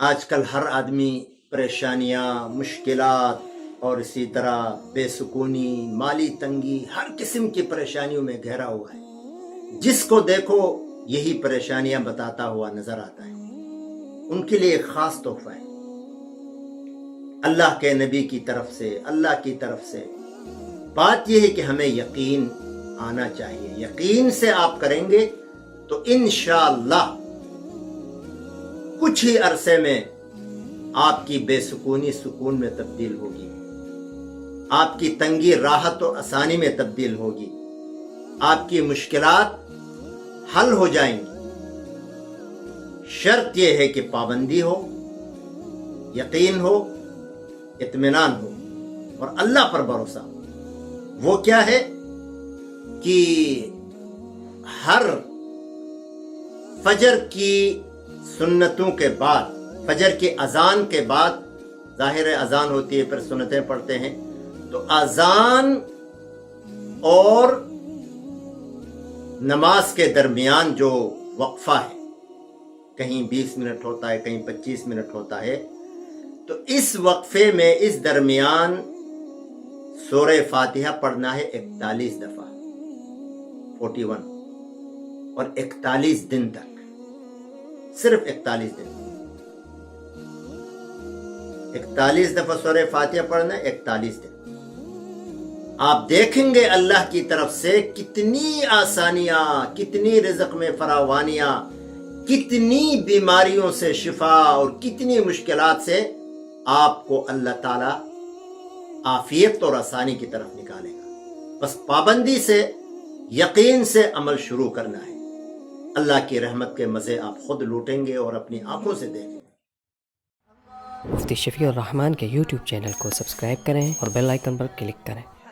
آج کل ہر آدمی پریشانیاں، مشکلات اور اسی طرح بے سکونی، مالی تنگی، ہر قسم کی پریشانیوں میں گھرا ہوا ہے۔ جس کو دیکھو یہی پریشانیاں بتاتا ہوا نظر آتا ہے۔ ان کے لیے ایک خاص تحفہ ہے اللہ کے نبی کی طرف سے، اللہ کی طرف سے۔ بات یہ ہے کہ ہمیں یقین آنا چاہیے۔ یقین سے آپ کریں گے تو انشاءاللہ کچھ ہی عرصے میں آپ کی بے سکونی سکون میں تبدیل ہوگی، آپ کی تنگی راحت اور آسانی میں تبدیل ہوگی، آپ کی مشکلات حل ہو جائیں گی۔ شرط یہ ہے کہ پابندی ہو، یقین ہو، اطمینان ہو اور اللہ پر بھروسہ ہو۔ وہ کیا ہے کہ ہر فجر کی سنتوں کے بعد، فجر کی اذان کے بعد، ظاہر اذان ہوتی ہے پھر سنتیں پڑھتے ہیں، تو اذان اور نماز کے درمیان جو وقفہ ہے، کہیں 20 منٹ ہوتا ہے، کہیں 25 منٹ ہوتا ہے، تو اس وقفے میں اس درمیان سورہ فاتحہ پڑھنا ہے 41 دفعہ، 41، اور 41 دن تک، صرف 41 دن، 41 دفعہ سورہ فاتحہ پڑھنا ہے، 41 دن۔ آپ دیکھیں گے اللہ کی طرف سے کتنی آسانیاں، کتنی رزق میں فراوانیاں، کتنی بیماریوں سے شفا اور کتنی مشکلات سے آپ کو اللہ تعالیٰ عافیت اور آسانی کی طرف نکالے گا۔ بس پابندی سے، یقین سے عمل شروع کرنا ہے۔ اللہ کی رحمت کے مزے آپ خود لوٹیں گے اور اپنی آنکھوں سے دیکھیں گے۔ مفتی شفیع الرحمان کے یوٹیوب چینل کو سبسکرائب کریں اور بیل آئیکن پر کلک کریں۔